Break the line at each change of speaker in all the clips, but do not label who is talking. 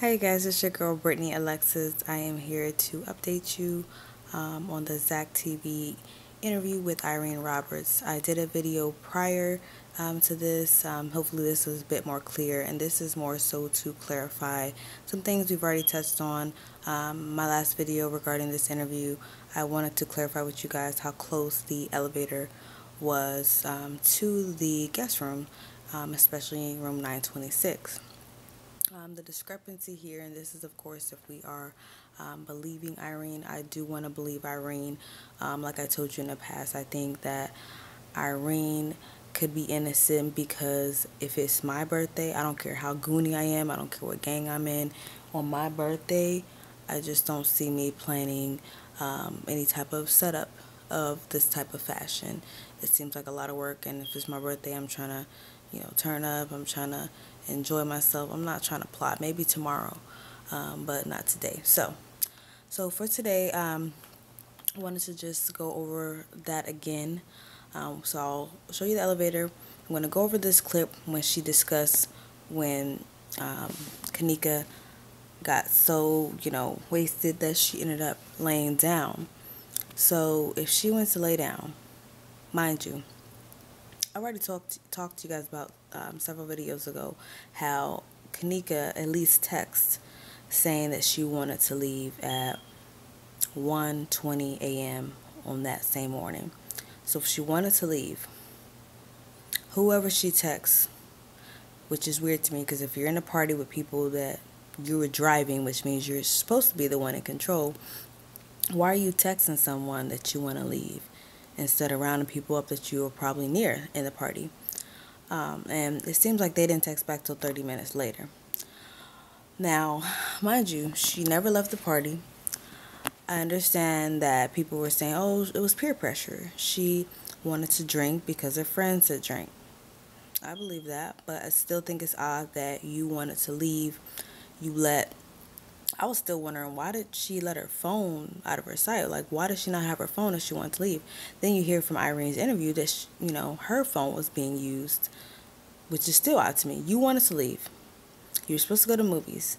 Hi guys, it's your girl Brittany Alexis. I am here to update you on the Zach TV interview with Irene Roberts. I did a video prior to this. Hopefully this was a bit more clear, and this is more so to clarify some things we've already touched on. My last video regarding this interview, I wanted to clarify with you guys how close the elevator was to the guest room, especially room 926. The discrepancy here, and this is of course if we are believing Irene. I do want to believe Irene. Like I told you in the past, I think that Irene could be innocent because if it's my birthday, I don't care how goony I am, I don't care what gang I'm in. On my birthday, I just don't see me planning any type of setup of this type of fashion. It seems like a lot of work, and if it's my birthday, I'm trying to, turn up. I'm trying to enjoy myself. I'm not trying to plot. Maybe tomorrow, but not today. So for today, I wanted to just go over that again. So I'll show you the elevator. I'm going to go over this clip when she discussed when Kenneka got so, wasted that she ended up laying down. So if she went to lay down, mind you, I already talked to you guys about several videos ago how Kenneka at least texted saying that she wanted to leave at 1:20 a.m. on that same morning. So if she wanted to leave, whoever she texts, which is weird to me because if you're in a party with people that you were driving, which means you're supposed to be the one in control, why are you texting someone that you want to leave instead of rounding people up that you were probably near in the party? And it seems like they didn't text back till 30 minutes later. Now, mind you, she never left the party. I understand that people were saying, oh, it was peer pressure. She wanted to drink because her friends had drank. I believe that, but I still think it's odd that you wanted to leave. I was still wondering, why did she let her phone out of her sight? Like, why did she not have her phone if she wanted to leave? Then you hear from Irene's interview that, her phone was being used, which is still odd to me. You wanted to leave. You were supposed to go to movies.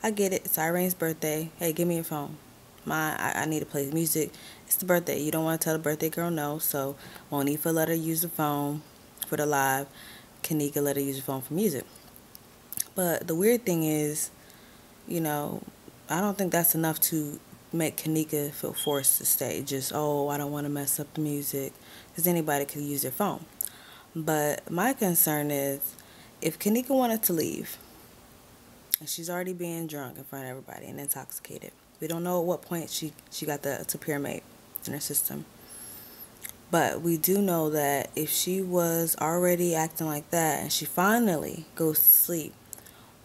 I get it. It's Irene's birthday. Hey, give me your phone. I need to play music. It's the birthday. You don't want to tell the birthday girl no, so Monifa let her use the phone for the live. Kenneka let her use the phone for music. But the weird thing is, I don't think that's enough to make Kenneka feel forced to stay. Just, oh, I don't want to mess up the music. Because anybody could use their phone. But my concern is, if Kenneka wanted to leave, and she's already being drunk in front of everybody and intoxicated. We don't know at what point she got the disappearance in her system. But we do know that if she was already acting like that and she finally goes to sleep,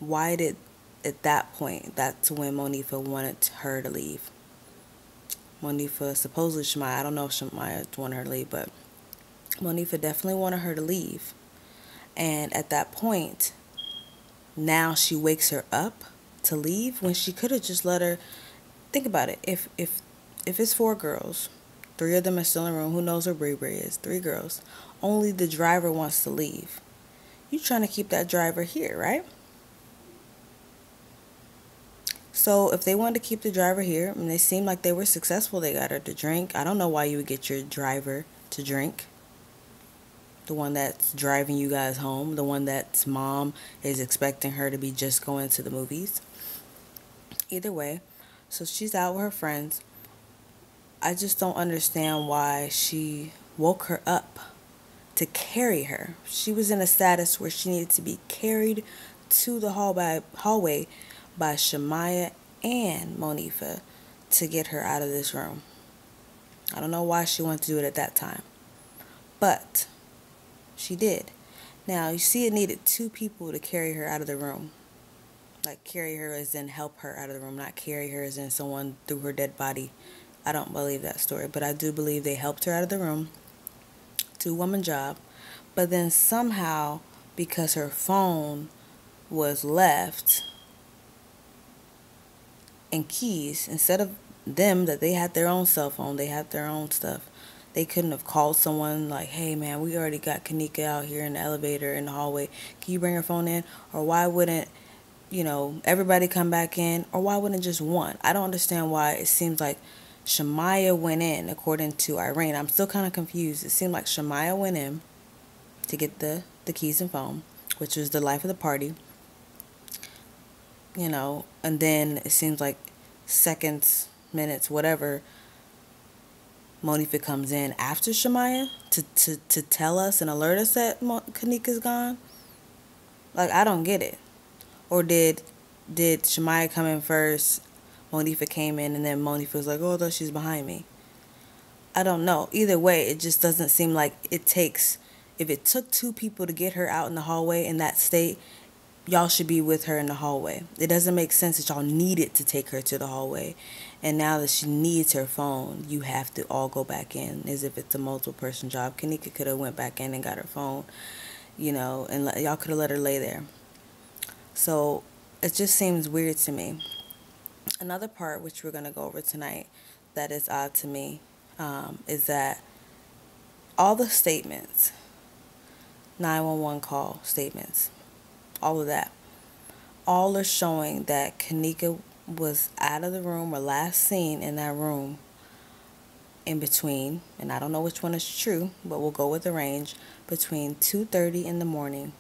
why did at that point, that's when Monifa wanted her to leave. Monifa, supposedly Shemaya, I don't know if Shemaya wanted her to leave, but Monifa definitely wanted her to leave. And at that point, now she wakes her up to leave when she could have just let her. Think about it. If it's 4 girls, 3 of them are still in the room. Who knows where BreBre is? 3 girls. Only the driver wants to leave. You trying to keep that driver here, right? So if they wanted to keep the driver here, and they seemed like they were successful, they got her to drink. I don't know why you would get your driver to drink. The one that's driving you guys home. The one that's mom is expecting her to be just going to the movies. Either way, so she's out with her friends. I just don't understand why she woke her up to carry her. She was in a status where she needed to be carried to the hallway by Shemaya and Monifa to get her out of this room. I don't know why she wanted to do it at that time, but she did. Now, you see, it needed 2 people to carry her out of the room. Like, carry her as in help her out of the room, not carry her as in someone threw her dead body. I don't believe that story, but I do believe they helped her out of the room. 2-woman job. But then somehow, because her phone was left and keys, instead of them, that they had their own cell phone, they had their own stuff. They couldn't have called someone like, hey man, we already got Kenneka out here in the elevator in the hallway. Can you bring her phone in? Or why wouldn't everybody come back in, or why wouldn't just one? I don't understand why it seems like Shamaya went in, according to Irene. I'm still kind of confused. It seemed like Shamaya went in to get the keys and phone, which was the life of the party, and then it seems like seconds, minutes, whatever, Monifa comes in after Shamaya to tell us and alert us that Kenneka's gone. Like, I don't get it. Or did Shamaya come in first, Monifa came in, and then Monifa was like, oh, I thought she's behind me. I don't know. Either way, it just doesn't seem like it takes, if it took two people to get her out in the hallway in that state, y'all should be with her in the hallway. It doesn't make sense that y'all needed to take her to the hallway. And now that she needs her phone, you have to all go back in as if it's a multiple person job. Kenneka could have went back in and got her phone, and y'all could have let her lay there. So it just seems weird to me. Another part, which we're going to go over tonight, that is odd to me, is that all the statements, 911 call statements, all of that, all are showing that Kenneka was out of the room or last seen in that room in between, and I don't know which one is true, but we'll go with the range, between 2:30 in the morning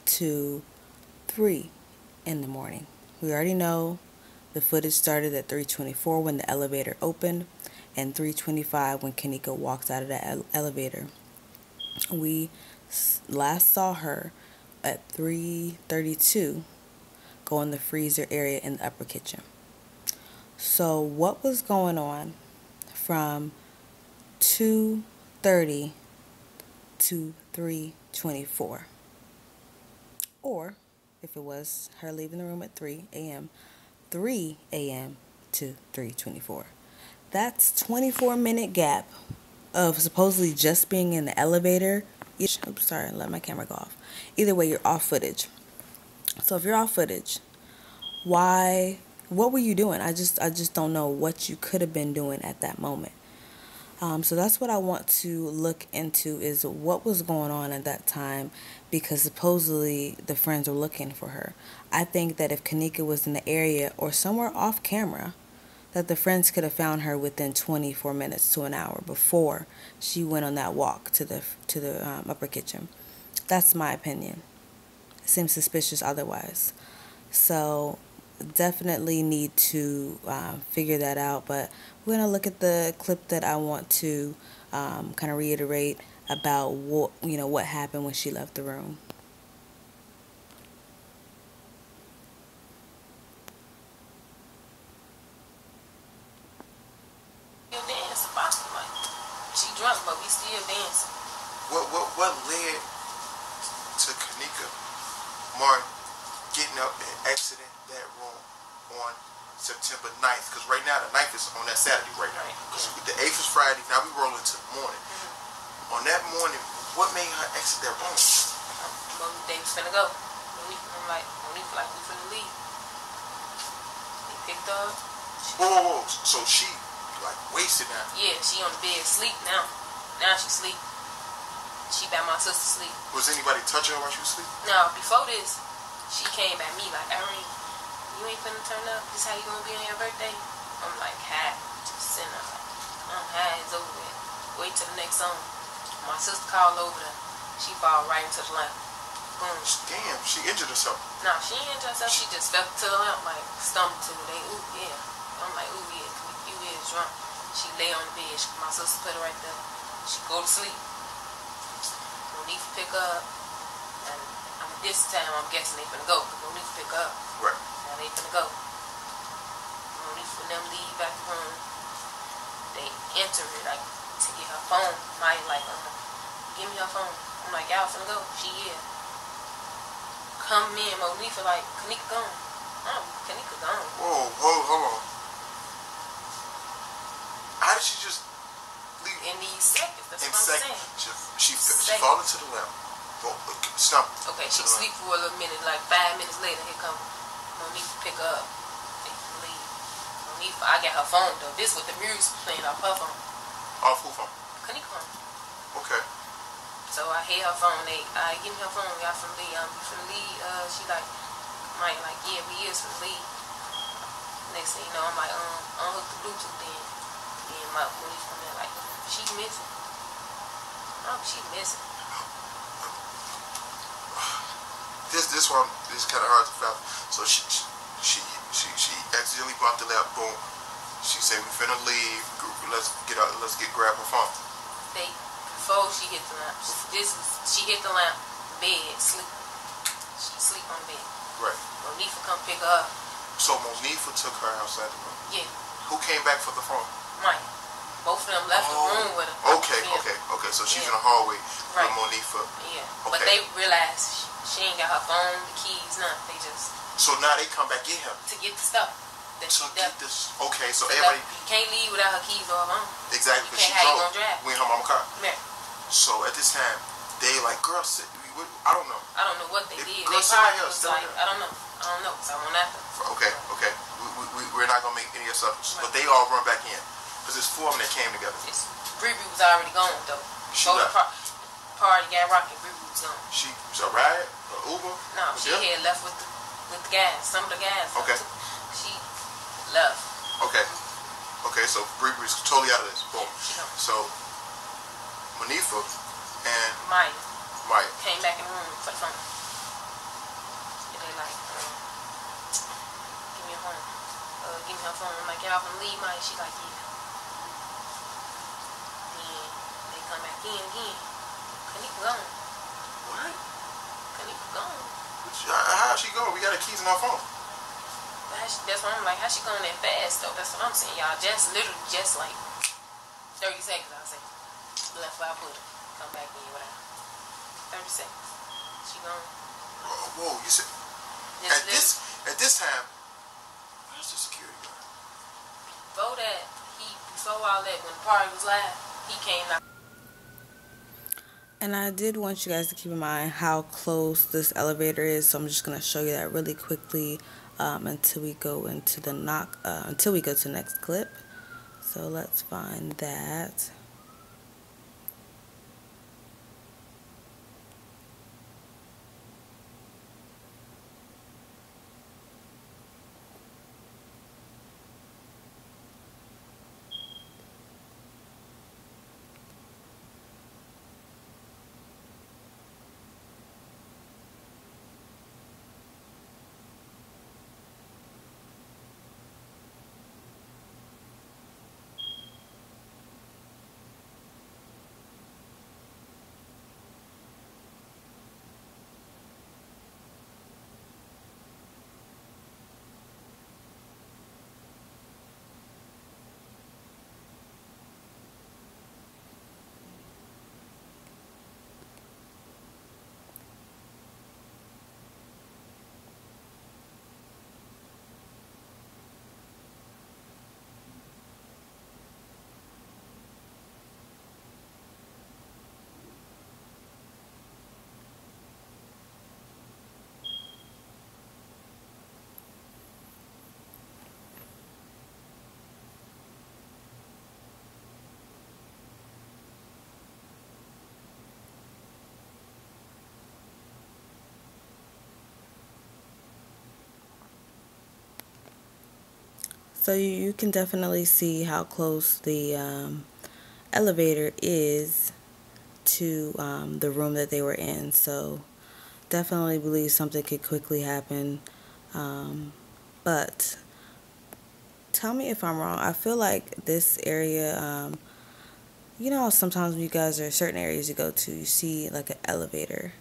to 3 in the morning. We already know the footage started at 3:24 when the elevator opened, and 3:25 when Kenneka walked out of the elevator. We last saw her at 3:32 go in the freezer area in the upper kitchen. So what was going on from 2:30 to 3:24? Or if it was her leaving the room at 3 a.m., 3 a.m. to 3:24. That's 24-minute gap of supposedly just being in the elevator. Oops, sorry, let my camera go off. Either way, you're off footage. So if you're off footage, what were you doing? I just don't know what you could have been doing at that moment. So that's what I want to look into, is what was going on at that time, because supposedly the friends were looking for her. I think that if Kenneka was in the area or somewhere off camera, that the friends could have found her within 24 minutes to an hour before she went on that walk to the upper kitchen. That's my opinion. It seems suspicious otherwise. So definitely need to figure that out. But we're going to look at the clip that I want to kind of reiterate about what happened when she left the room.
She drunk, but we still dancing.
What led to Kenneka Martin getting up and exiting that room on September 9th? Because right now the 9th is on that Saturday right now. Because the 8th is Friday. Now we roll into the morning. On that morning, what made her exit that room?
They was finna go. I'm like, we finna leave. They picked her up.
Whoa. So she like wasted now?
Yeah, she on the bed asleep now. Now she sleep. She by my sister sleep.
Was anybody touching her while she was asleep?
No, before this, she came at me like, Irene, you ain't finna turn up? This how you gonna be on your birthday? I'm like, hi. Just sitting there like, I'm high, it's over with. Wait till the next song. My sister called over there. She fall right into the lamp. Boom.
Damn, she injured herself.
No, she ain't injured herself. She just fell to the lamp, like, stumbled to it. Ooh, yeah. I'm like, ooh, yeah, you is drunk. She lay on the bed. My sister put her right there. She go to sleep. Monifa pick her up. And this time, I'm guessing they finna go. Because Monifa pick her up.
Right.
Now they finna go. Monifa and them leave back the room. They enter it, like, to get her phone. Maya like, give me her phone. I'm like, y'all finna go? She yeah. Come in, Monifa like, Kenneka gone. Kenneka gone.
Whoa, hold on. How did she just leave?
In these seconds, that's what I'm saying.
She fall into the lamp. Stop.
Okay, she sleep for a little minute, like 5 minutes later, here come Monifa pick her up. They leave. Monifa, I got her phone though. This with the music playing off her phone.
Off who phone?
Kenneka phone.
Okay.
So I hear her phone. I give me her phone. Y'all finna leave. She like, Mike like, yeah, we is for the leave. Next thing you know, I'm like, unhook the Bluetooth then. And my police come in like, she's missing. Oh, she's missing.
This one is kind of hard to fathom. So she accidentally bumped the lap. Boom. She said, "We finna leave. Let's get grab her phone."
Before she hit the lamp, she hit the lamp, bed, sleep. She sleep on the bed.
Right.
Monifa come pick her up.
So Monifa took her outside the room.
Yeah.
Who came back for the phone?
Mike. Both of them left the room with her.
Okay. So she's in the hallway with Monifa.
Yeah.
Okay.
But they realized she ain't got her phone, the keys, nothing. They just.
So now they come back get him
to get the stuff.
Okay, so everybody.
You can't leave without her keys or her phone.
Exactly, because she drove. We in her mama's car.
Yeah.
So at this time, they like, girl, I don't know.
I don't know what they did.
Girl,
they probably
was
like, I don't know. Because I won't after.
Okay. We're not gonna make any assumptions, but they all run back in because it's 4 of them that came together.
BreBre was already gone though.
She left.
Party got rocking. BreBre was gone.
She was a ride, an Uber.
No, she had left with the guys. Some of the guys.
Okay.
She left.
Okay. So BreBre is totally out of this. Boom. So Monifa and Maya
came back in the room for the phone. And they like, give me a phone. Give me her phone. I'm like, y'all gonna leave Maya? She like, yeah. Then they come back in again. Kenneka gone.
What?
Kenneka gone.
How's she going? We got her keys in our phone.
That's why I'm like, how she going that fast though? That's what I'm saying, y'all. Literally just like 30 seconds, I'll say. Left where I put her. Come back in, whatever. 30 seconds. She gone.
Whoa, you said at this time, where's the security guard?
Before all that, when the party was live, he came out.
And I did want you guys to keep in mind how close this elevator is, so I'm just gonna show you that really quickly until we go into the until we go to the next clip. So let's find that. So you can definitely see how close the elevator is to the room that they were in. So definitely believe something could quickly happen. But tell me if I'm wrong. I feel like this area, you know, sometimes when you guys are certain areas you go to, you see like an elevator,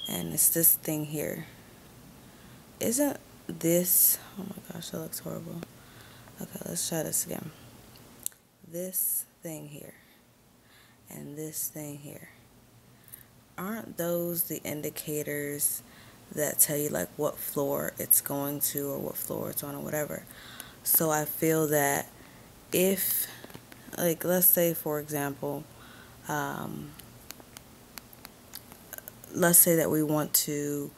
and it's this thing here. Isn't this? Oh my gosh, that looks horrible. Okay, let's try this again. This thing here and this thing here, aren't those the indicators that tell you like what floor it's going to or what floor it's on or whatever? So I feel that if, like, let's say for example, let's say that we want to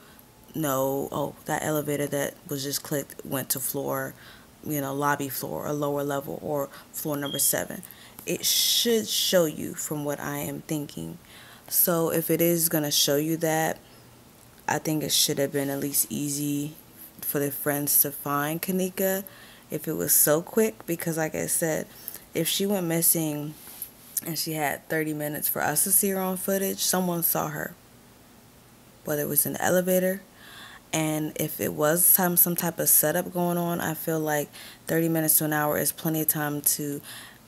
know, oh, that elevator that was just clicked went to floor, you know, lobby floor or lower level or floor number 7. It should show you from what I am thinking. So if it is going to show you that, I think it should have been at least easy for the friends to find Kenneka if it was so quick, because like I said, if she went missing and she had 30 minutes for us to see her on footage, someone saw her, whether it was in the elevator. And if it was some type of setup going on, I feel like 30 minutes to an hour is plenty of time to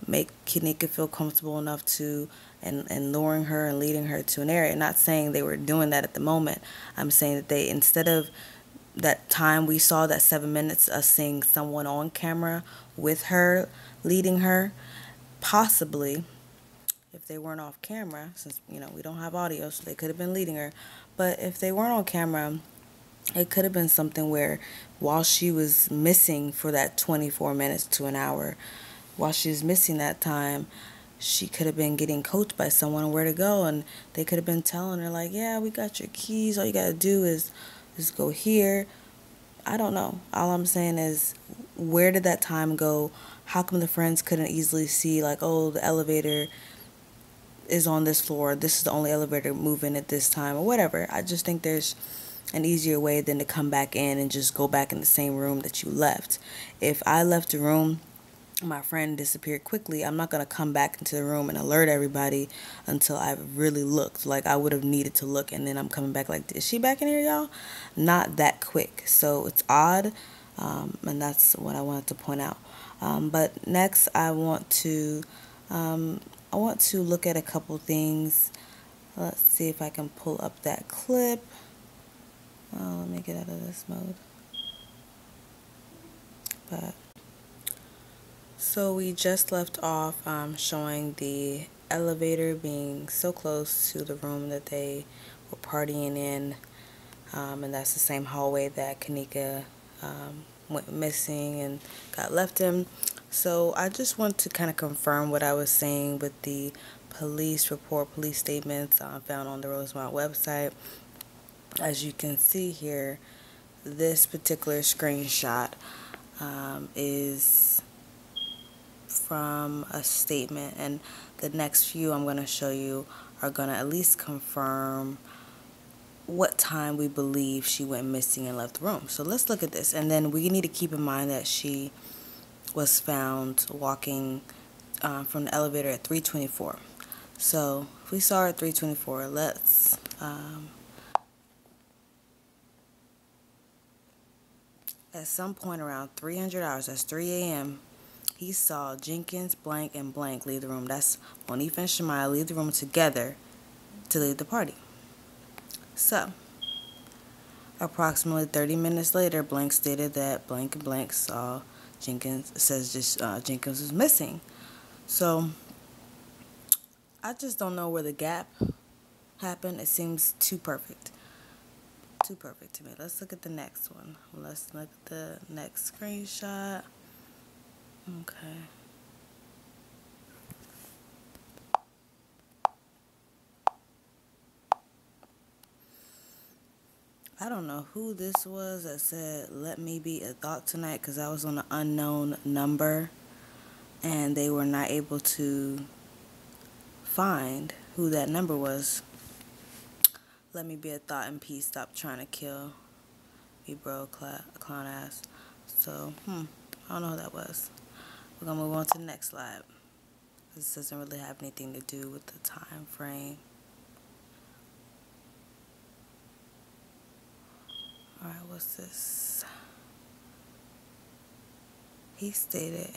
make Kenneka feel comfortable enough to, and luring her and leading her to an area. Not saying they were doing that at the moment. I'm saying that they, instead of that time we saw, that 7 minutes, us seeing someone on camera with her, leading her, possibly, if they weren't off camera, since, we don't have audio, so they could have been leading her. But if they weren't on camera, it could have been something where while she was missing for that 24 minutes to an hour, while she was missing that time, she could have been getting coached by someone where to go, and they could have been telling her like, yeah, we got your keys, all you got to do is just go here. I don't know. All I'm saying is, where did that time go? How come the friends couldn't easily see, like, oh, the elevator is on this floor, this is the only elevator moving at this time, or whatever. I just think there's an easier way than to come back in and just go back in the same room that you left. If I left the room, my friend disappeared quickly, I'm not going to come back into the room and alert everybody until I've really looked. Like, I would have needed to look, and then I'm coming back like, is she back in here, y'all? Not that quick. So it's odd, and that's what I wanted to point out. But next I want to look at a couple things. Let's see if I can pull up that clip. Let me get out of this mode. But so we just left off showing the elevator being so close to the room that they were partying in, and that's the same hallway that Kenneka went missing and got left in. So I just want to kind of confirm what I was saying with the police report, police statements found on the Rosemont website. As you can see here, this particular screenshot is from a statement, and the next few I'm going to show you are going to at least confirm what time we believe she went missing and left the room. So let's look at this, and then we need to keep in mind that she was found walking from the elevator at 3:24. So if we saw her at 3:24, let's at some point around 300 hours, that's 3 a.m., he saw Jenkins, blank, and blank leave the room. That's Monifa and Shemaya leave the room together to leave the party. So, approximately 30 minutes later, blank stated that blank and blank saw Jenkins, Jenkins was missing. So, I just don't know where the gap happened. It seems too perfect. Too perfect to me. Let's look at the next one. Let's look at the next screenshot. Okay. I don't know who this was that said, let me be a thought tonight, because I was on an unknown number and they were not able to find who that number was. Let me be a thought in peace. Stop trying to kill me, bro, clown ass. So, I don't know who that was. We're going to move on to the next slide. This doesn't really have anything to do with the time frame. Alright, what's this? He stated...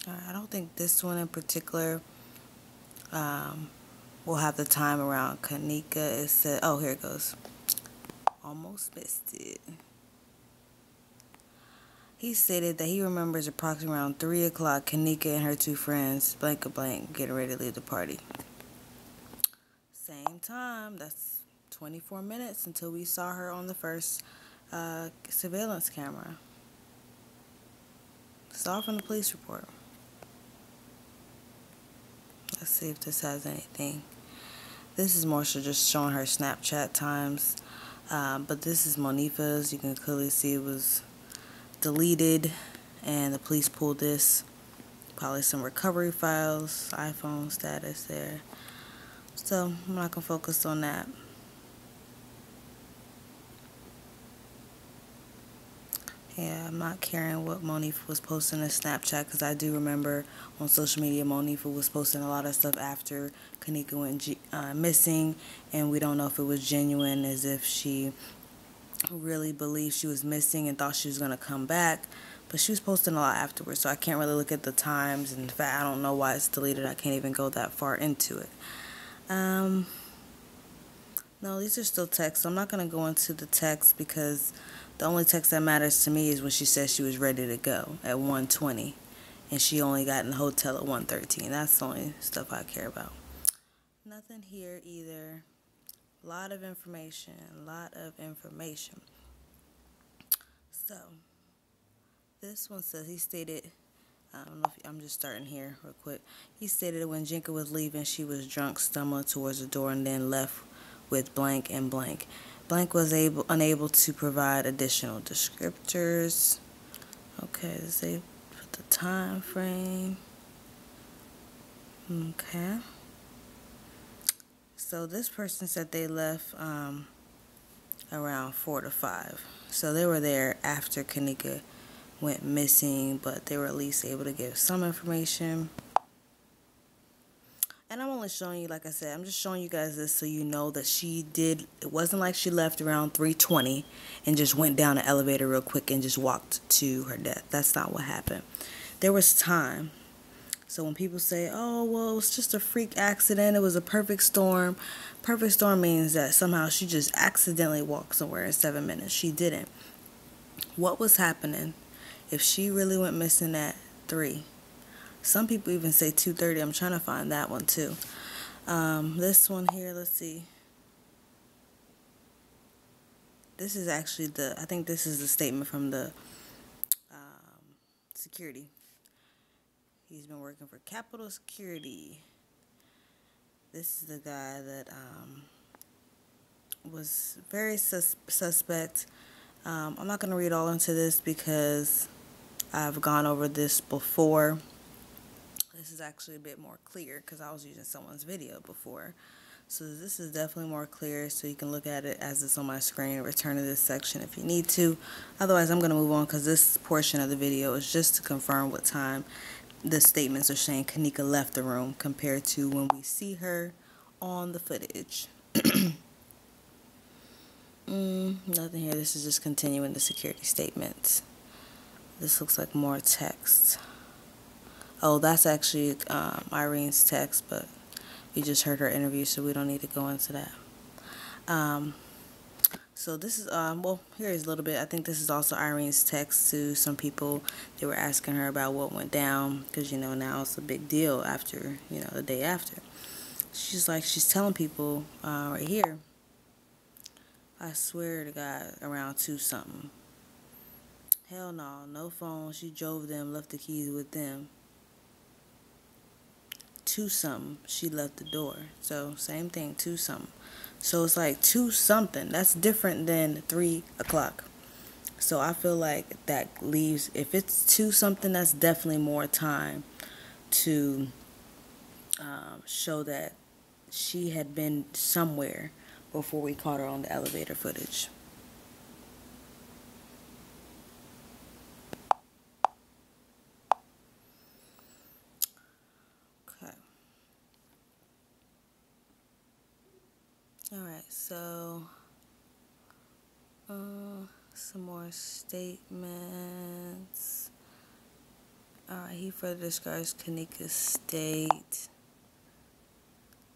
Alright, I don't think this one in particular will have the time around Kenneka. It said, oh, here it goes. Almost missed it. He stated that he remembers approximately around 3 o'clock, Kenneka and her two friends, blank or blank, getting ready to leave the party. Same time, that's 24 minutes until we saw her on the first surveillance camera. Saw from the police report. Let's see if this has anything. This is more so just showing her Snapchat times. But this is Monifa's. You can clearly see it was deleted, and the police pulled this. Probably some recovery files, iPhone status there. So I'm not going to focus on that. Yeah, I'm not caring what Monifa was posting on Snapchat, because I do remember on social media Monifa was posting a lot of stuff after Kenneka went missing, and we don't know if it was genuine, as if she really believed she was missing and thought she was going to come back. But she was posting a lot afterwards, so I can't really look at the times. And in fact, I don't know why it's deleted. I can't even go that far into it. No, these are still texts. I'm not going to go into the text, because the only text that matters to me is when she said she was ready to go at 1:20, and she only got in the hotel at 1:13. That's the only stuff I care about. Nothing here either. A lot of information. A lot of information. So, this one says, he stated, I don't know if I'm just starting here real quick. He stated that when Jenka was leaving, she was drunk, stumbled towards the door, and then left with blank and blank. Blank was unable to provide additional descriptors. Okay, they put the time frame. Okay. So this person said they left around 4 to 5. So they were there after Kenneka went missing, but they were at least able to give some information. And I'm only showing you, like I said, I'm just showing you guys this so you know that she did. It wasn't like she left around 3:20 and just went down the elevator real quick and just walked to her death. That's not what happened. There was time. So when people say, oh, well, it was just a freak accident, it was a perfect storm means that somehow she just accidentally walked somewhere in 7 minutes. She didn't. What was happening if she really went missing at 3? Some people even say 2:30. I'm trying to find that one too. This one here, let's see. This is actually I think this is the statement from the security. He's been working for Capital Security. This is the guy that was very suspect. I'm not going to read all into this because I've gone over this before. This is actually a bit more clear because I was using someone's video before. So this is definitely more clear, so you can look at it as it's on my screen and return to this section if you need to. Otherwise, I'm going to move on because this portion of the video is just to confirm what time the statements are saying Kenneka left the room compared to when we see her on the footage. Nothing here. This is just continuing the security statements. This looks like more text. Oh, that's actually Irene's text, but we just heard her interview, so we don't need to go into that. So this is, well, here is a little bit. I think this is also Irene's text to some people. They were asking her about what went down, because, you know, now it's a big deal after, you know, the day after. She's like, she's telling people right here, I swear to God, around 2-something. Hell no, no phone. She drove them, left the keys with them. 2-something, she left the door. So same thing, 2-something. So it's like 2-something. That's different than 3 o'clock. So I feel like that leaves, if it's 2-something, that's definitely more time to show that she had been somewhere before we caught her on the elevator footage. Okay. Alright, so some more statements. Alright, he further describes Kenneka's state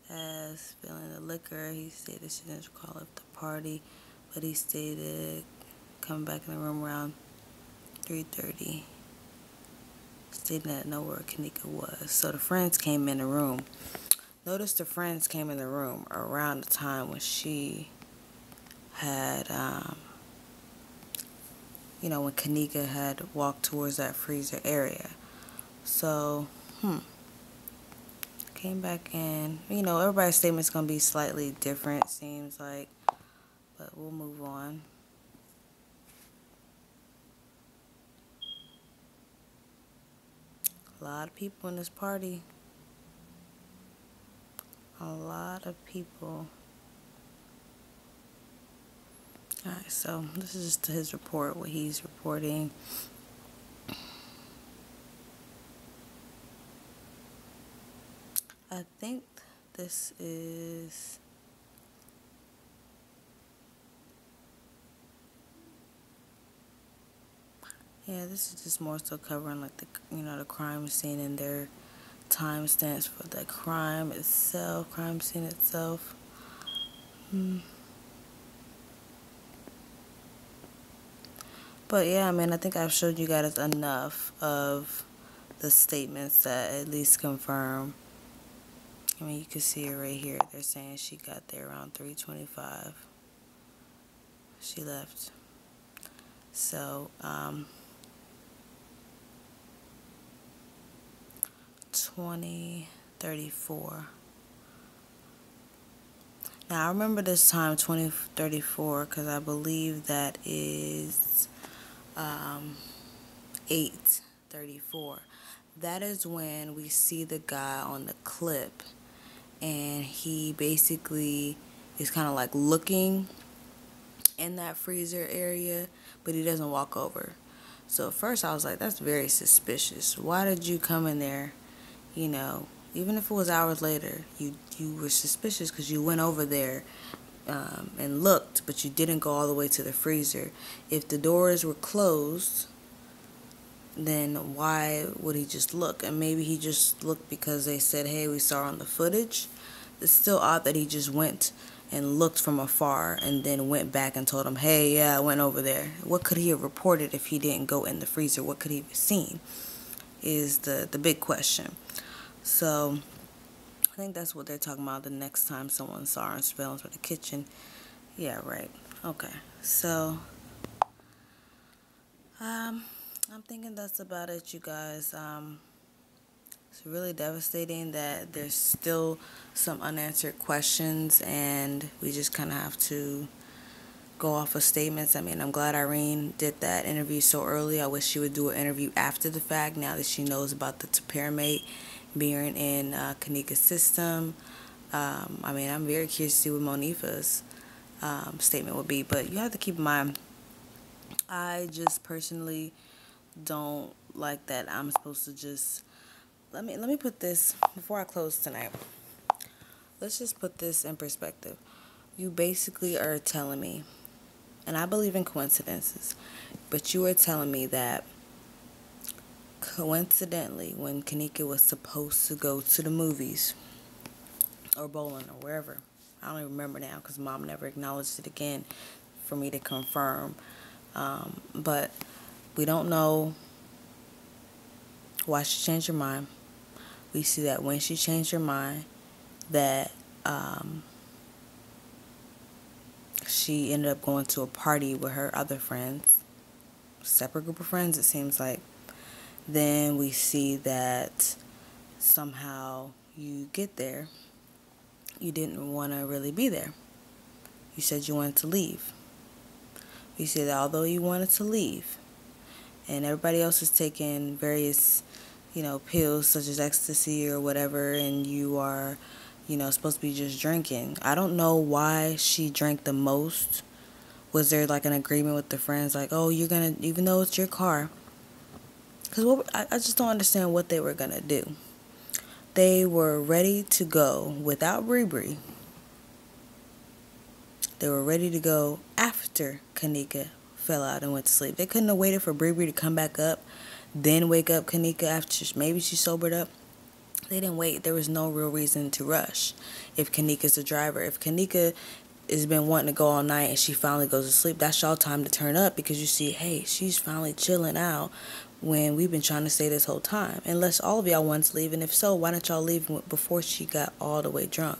as feeling the liquor. He stated she didn't recall at the party, but he stated coming back in the room around 3:30, stating that know where Kenneka was. So the friends came in the room. Notice the friends came in the room around the time when she had, you know, when Kenneka had walked towards that freezer area. So, came back in. You know, everybody's statement's going to be slightly different, seems like, but we'll move on. A lot of people in this party. A lot of people. Alright, so this is just his report, what he's reporting. I think this is... yeah, this is just more so covering like the, the crime scene and their timestamps for the crime itself, crime scene itself. But yeah, I mean, I think I've showed you guys enough of the statements that at least confirm. I mean, you can see it right here. They're saying she got there around 3:25. She left. So, 20:34. Now, I remember this time, 20:34, because I believe that is 8:34. That is when we see the guy on the clip, and he basically is kind of like looking in that freezer area, but he doesn't walk over. So at first I was like, that's very suspicious. Why did you come in there? Even if it was hours later, you were suspicious because you went over there and looked, but you didn't go all the way to the freezer. If the doors were closed, then why would he just look? And maybe he just looked because they said, hey, we saw on the footage. It's still odd that he just went and looked from afar and then went back and told him, hey, yeah, I went over there. What could he have reported if he didn't go in the freezer? What could he have seen is the big question. So I think that's what they're talking about the next time someone saw her in surveillance for the kitchen. Yeah, right. Okay. So I'm thinking that's about it, you guys. It's really devastating that there's still some unanswered questions, and we just kind of have to go off of statements. I mean, I'm glad Irene did that interview so early. I wish she would do an interview after the fact, now that she knows about the disappearance being in Kenneka's system. I mean, I'm very curious to see what Monifa's statement would be, but you have to keep in mind, I just personally don't like that I'm supposed to just... Let me put this, before I close tonight, let's just put this in perspective. You basically are telling me, and I believe in coincidences, but you are telling me that coincidentally, when Kenneka was supposed to go to the movies or bowling or wherever, I don't even remember now because Mom never acknowledged it again for me to confirm, but we don't know why she changed her mind. We see that when she changed her mind, that she ended up going to a party with her other friends, separate group of friends, it seems like. Then we see that somehow you get there, you didn't want to really be there. You said you wanted to leave. We see that although you wanted to leave, and everybody else is taking various pills such as ecstasy or whatever, and you are, supposed to be just drinking. I don't know why she drank the most. Was there like an agreement with the friends, like, oh, you're gonna, even though it's your car? Because I just don't understand what they were gonna do. They were ready to go without BreBre. They were ready to go after Kenneka fell out and went to sleep. They couldn't have waited for BreBre to come back up, then wake up Kenneka after maybe she sobered up. They didn't wait. There was no real reason to rush. If Kenneka's the driver, if Kenneka has been wanting to go all night and she finally goes to sleep, that's y'all time to turn up, because you see, hey, she's finally chilling out when we've been trying to stay this whole time. Unless all of y'all want to leave, and if so, why don't y'all leave before she got all the way drunk?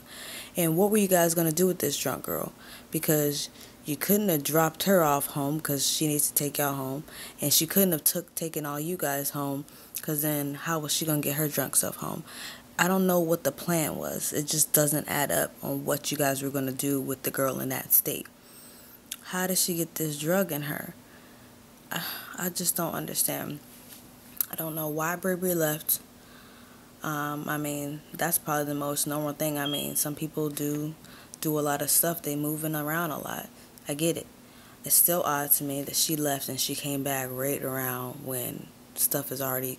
And what were you guys going to do with this drunk girl? Because you couldn't have dropped her off home because she needs to take y'all home, and she couldn't have taken all you guys home, because then how was she going to get her drunk self home? I don't know what the plan was. It just doesn't add up on what you guys were going to do with the girl in that state. How did she get this drug in her? I just don't understand. I don't know why BreBre left. I mean, that's probably the most normal thing. I mean, some people do a lot of stuff. They moving around a lot. I get it. it's still odd to me that she left and she came back right around when stuff is already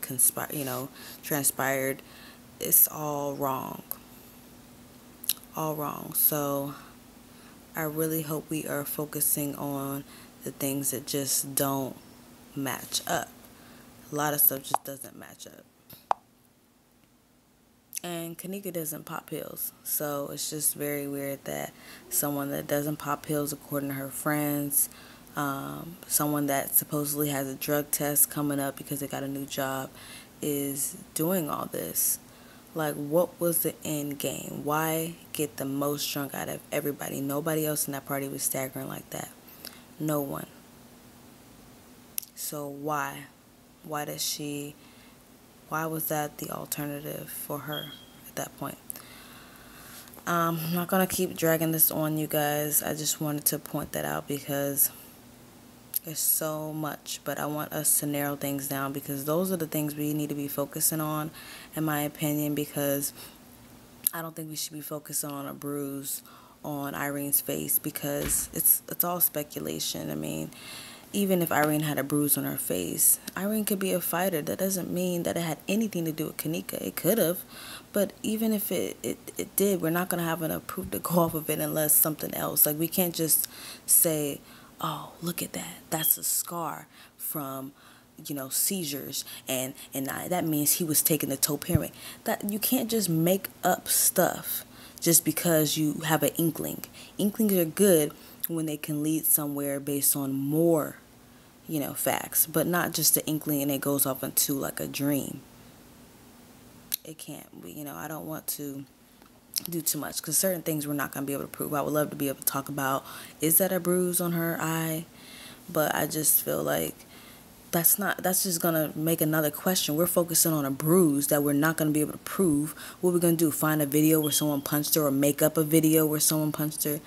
transpired. It's all wrong. All wrong. So I really hope we are focusing on the things that just don't match up. A lot of stuff just doesn't match up. And Kenneka doesn't pop pills. So it's just very weird that someone that doesn't pop pills, according to her friends, someone that supposedly has a drug test coming up because they got a new job, is doing all this. Like, what was the end game? Why get the most drunk out of everybody? Nobody else in that party was staggering like that. No one. So why? Why was that the alternative for her at that point? I'm not going to keep dragging this on, you guys. I just wanted to point that out because there's so much. But I want us to narrow things down because those are the things we need to be focusing on, in my opinion, because I don't think we should be focusing on a bruise on Irene's face because it's all speculation. I mean, even if Irene had a bruise on her face, Irene could be a fighter. That doesn't mean that it had anything to do with Kenneka. It could have. But even if it did, we're not going to have enough proof to go off of it unless something else. Like, we can't just say, oh, look at that. That's a scar from, seizures. And that means he was taking the topiramate. That you can't just make up stuff just because you have an inkling. Inklings are good when they can lead somewhere based on more, facts, but not just the inkling and it goes off into like a dream. It can't be, I don't want to do too much because certain things we're not going to be able to prove. I would love to be able to talk about, is that a bruise on her eye? But I just feel like that's just going to make another question. We're focusing on a bruise that we're not going to be able to prove. What we're going to do, find a video where someone punched her or make up a video where someone punched her?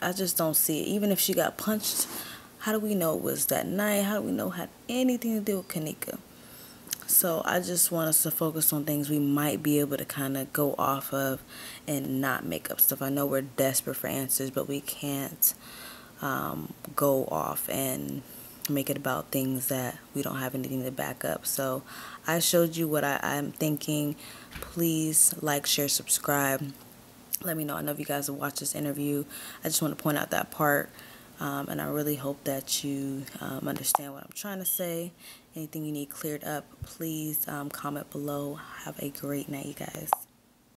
I just don't see it. Even if she got punched, how do we know it was that night? How do we know it had anything to do with Kenneka? So I just want us to focus on things we might be able to kind of go off of and not make up stuff. I know we're desperate for answers, but we can't go off and make it about things that we don't have anything to back up. So I showed you what I'm thinking. Please like, share, subscribe. Let me know. I know if you guys have watched this interview. I just want to point out that part. And I really hope that you understand what I'm trying to say. Anything you need cleared up, please comment below. Have a great night, you guys.